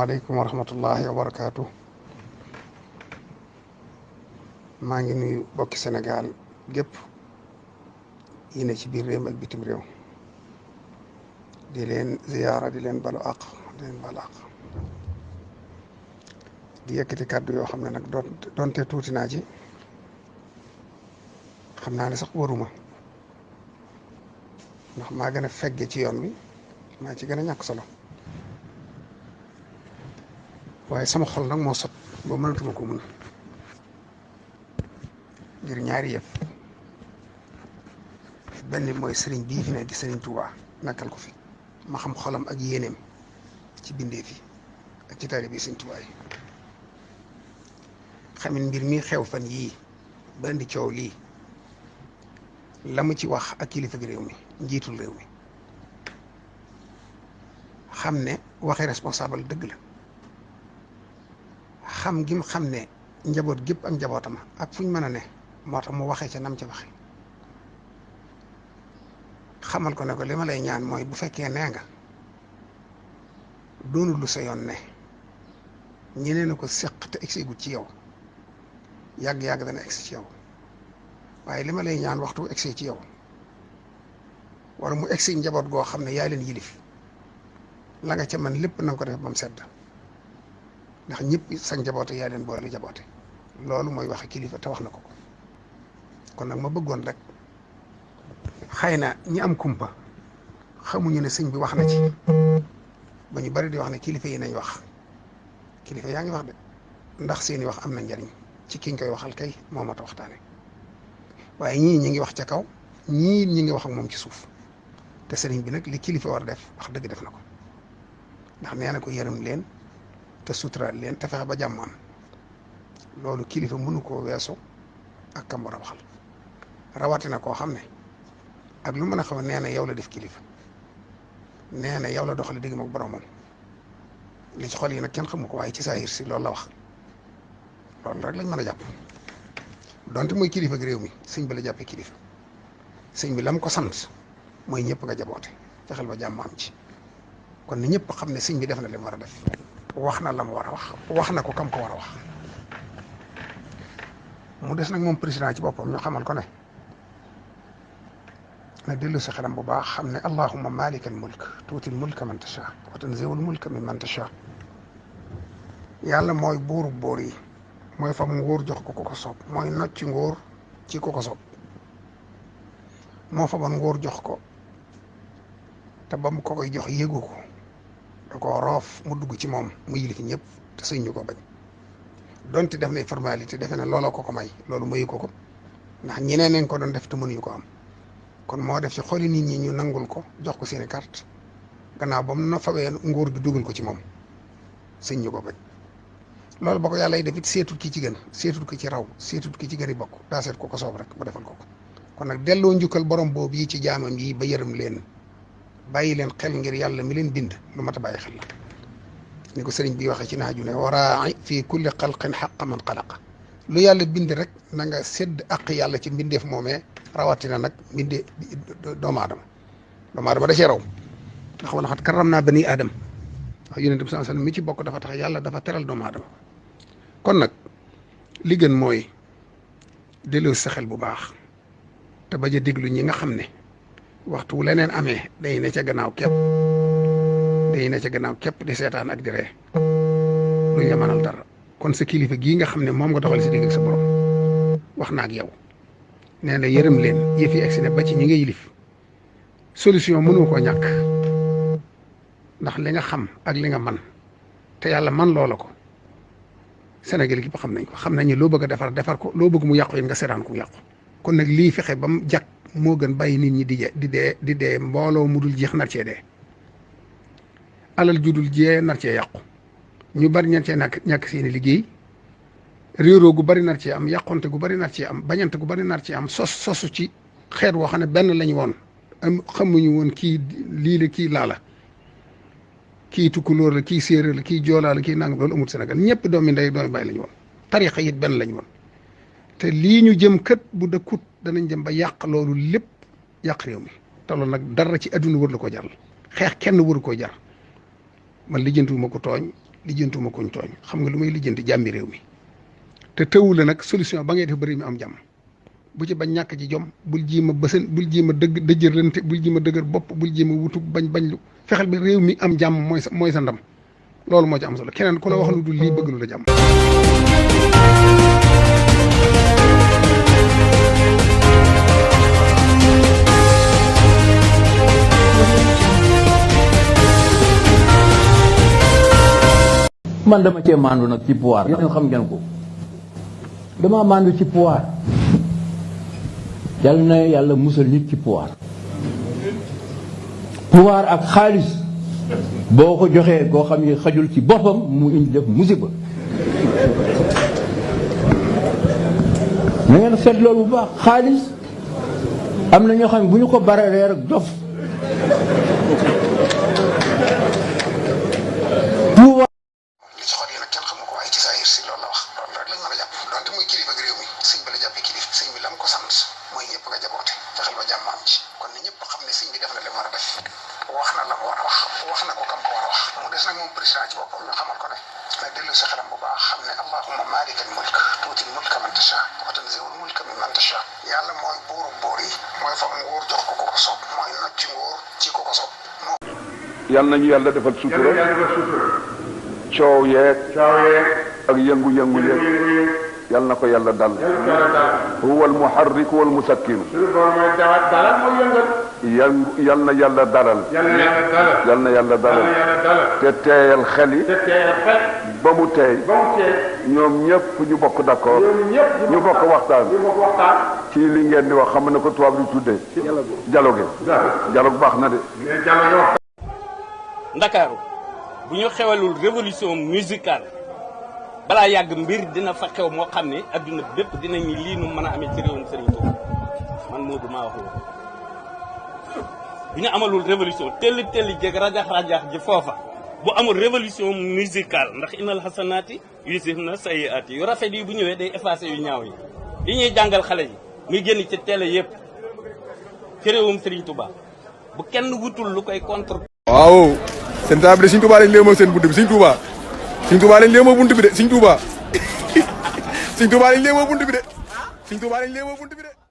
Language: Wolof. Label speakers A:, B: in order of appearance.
A: asalaamaaleykum wa rahmatullahi wa barakaatu. maa ngi nuyu bokki Sénégal gépp yi ne ci biir réew ak bitim réew di leen ziyaara di leen balu àq di yëkkati kàddu yoo xam ne nag doonte tuuti naa ci xam naa ne sax waruma ndax maa gën a fegge ci yoon wi maa ci gën a ñàkk solo waaye sama xol nag moo sot ba mënatuma ko mun ngir ñaari yëpp benn mooy sëriñ bii fi ne di sëriñ Tuubaa nekkal ko fi ma xam xolam ak yéeneem ci bindee fi ak ci taalibe bi sëriñ Tuubaa yi xamin mbir mi xew fan yii ba indi coow lii la mu ci wax ak kilifa gi réew mi njiitul réew mi xam ne waxi responsable dëgg la xam gim xam ne njaboot gépp ak njabootam ak fuñ mën a ne moo tax mu waxee ca nam ca waxe xamal ko ne ko li ma lay ñaan mooy bu fekkee nee nga doonul lu sa yoon ne ñeneen a ko séq te egseegut ci yow yàgg-yàgg dana egsi ci yow waaye li ma lay ñaan waxtu egsee ci yow wala mu egsi njaboot goo xam ne yaa leen yilif la nga ca man lépp na nga ko def ba mu sedd ndax ñëpp sa njaboote yaa leen boole jaboote loolu mooy waxe kilifa te wax na ko ko kon nag ma bëggoon rek xëy na ñi am kumpa xamuñu ne sëñ bi wax na ci ba ñu bari di wax ne kilifa yi nañ wax kilifa yaa ngi wax de ndax seeni wax am na njariñ ci kiñ koy waxal kay moo mat a waxtaane waaye ñii ñi ngi wax ca kaw ñii ñi ngi wax ak moom ci suuf te sëriñ bi nag li kilifa war a def wax dëgg def na ko ndax nee na ko yërëm leen te suturaal leen te fexe ba jàmm am loolu kilifa mënu koo weesu ak kam war a waxal rawatina koo xam ne ak lu mën a xaw nee na yow la def kilifa nee na yow la doxale digg ak boromam li ci xol yi nag kenn xamu ko waaye ci saahir si loolu la wax loolu rek lañ mën a jàpp donte mooy kilifa gi réew mi sëñ bi la jàppee kilifa sëñ bi lam ko sant mooy ñëpp nga jaboote fexeel ba jàmm am ci kon ni ñëpp xam ne sëñ bi def na li mu war a def wax na la mu war a wax na ko kam ko war a wax mu des nag moom président ci boppam ñu xamal ko ne na dellu si xelam bu baax xam ne allahumma malikal mulk tuutil mulka man tasha wa tanziul mulka min man tasha yàlla mooy buuru buur yi mooy fam nguur jox ko ko soob mooy nocc nguur ci ko soob moo faboon nguur jox ko te ba mu ko koy jox yéegu ko da ko roof mu dugg ci moom mu yilifi ñëpp te sëñ ñu ko bañ donte def nay formalité defe ne looloo ko may loolu mayu ko ndax ñeneen nañ ko doon def te mënuñu ko am kon moo def ci xoli nit ñi ñu nangul ko jox ko seeni carte gannaaw ba mu na fawee nguur gi dugal ko ci moom sëñ ñu ko bañ loolu ba ko yàlla def it seetut ki ci gën seetut ki ci raw seetut ki ci gën i bokk daa seet ko soob rek ba defal ko kon nag delloo njukkal borom boobu yi ci jaamam yi ba yërëm leen bàyyi leen xel ngir yàlla mi leen bind lu mat a bàyyi xel la ni ko sëriñ bi waxee ci naaju ne waraa'i fii kulli xalqin xaqa man xalaqa lu yàlla bind rek na nga sédd aq yàlla ci mbindeef moomee rawatina nag mbindee doomu aadama da cee raw ndax wala xat karam naa bani aadam wax yonent bi sallallahu alayhi wasallam mi ci bokk dafa tax yàlla dafa teral doomu aadama kon nag li gën mooy delloo sa xel bu baax te bañ a déglu ñi nga xam ne waxtu leneen amee day ne ca gannaaw képp di seetaan ak di ree duñ la mënal dara kon sa kilifa gii nga xam ne moom nga doxal si digg ak sa borom wax na ak yow nee na yërëm leen yëf yi egsi ne ba ci ñi nga yilif solution mënu koo ñàkk ndax li nga xam ak li nga man te yàlla man loola ko Sénégal gi ba xam nañ ko xam nañ ne loo bëgg a defar ko loo bëgg mu yàqu yéen nga seetaan ko mu yàqu kon nag lii fexe ba mu jàkk moo gën bàyyi nit ñi di dee mbooloo mu dul jeex nar cee dee alal ju dul jee nar cee yàqu ñu bari ñan cee ñàkk seeni liggéey réeroo gu bari nar cee am yàqonte gu bari nar cee am bañante gu bari nar cee am sosu ci xeet woo xam ne benn lañu woon xamuñu woon kii lii la kii laa la kii tukkulóor la kii séeréer la kii joolaa la kii nangam loolu amul Sénégal ñëpp doomi ndey doomi bàyyi lañu woon tarixa it benn lañu woon te lii ñu jëm kët bu dëkkut danañ jëm ba yàq loolu lépp yàq réew mi te loolu nag dara ci adduna wër la ko jar xeex kenn waru koo jar man lijjantiwuma ko tooñ lijjantuma kuñ tooñ xam nga lu may lijjanti jàmmi réew mi te tëwu la nag solution ba ngay def ba réew mi am jàmm bu ci bañ ñàkk ci jom bul jiima bësën bul jiima dëjërante bul jiima dëgër bopp bul jiima wutu bañ lu fexeel ba réew mi am jàmm mooy sa ndam loolu moo ci am solo keneen ku la wax lu dul lii bëgg lu la jàmm.
B: man dama cee maandu nag ci pouvoir yéen xam ngeen ko dama maandu ci pouvoir yàlla na yàlla musal nit ci pouvoir ak xaalis boo ko joxee koo xam ne xajul ci boppam mu indi def musiba na ngeen seet loolu bu baax xaalis am na ñoo xam ne bu ñu ko baree rek dof
A: wax na ko kam ko war a wax mu des nag moom président ci boppam ñu xamal ko ne na dellu si xelam bu baax xam ne allahumma maalikal mulk tuutil mulka man tasha wa tanzi'ul mulka mimman tasha yàlla mooy buuru buur yi mooy fam nguur jox ko ko soob mooy nocc nguur ci ko soob.
C: yal nañu yàlla defal sutura coow yeeg ak yëngu-yëngu yeeg yal na ko yàlla dal huwa al muharrik wal musakkin yal na yàlla dalal yal na yàlla dalal te teeyal xel yi ba mu teey ñoom ñëpp ñu bokk d'accord ñu bokk waxtaan ci li ngeen di wax xam na ko tubaab di tuddee dialogue baax na de.
D: Ndakaaru bu ñu xewalul révolution musicale balaa yàgg mbir dina fa xew moo xam ne adduna bépp dinañu lii nu mën a amee ci réewum Serigne Touba man Modou maa wax loolu bu ñu amalul révolution telli jeg rajax ji foofa bu amul révolution musicale ndax innal hasanaati yuzhibna sayyi'aati yu rafet yi bu ñëwee day effacer yu ñaaw yi li ñuy jàngal xale yi muy génn ci télé yëpp ci réewum Serigne Touba bu kenn wutul lu koy contre.
E: waaw seen taab de Serigne Touba lañ léemoo seen bunt bi Serigne Touba lañ léemoo bunt bi de Serigne Touba lañ léemoo bunt bi de.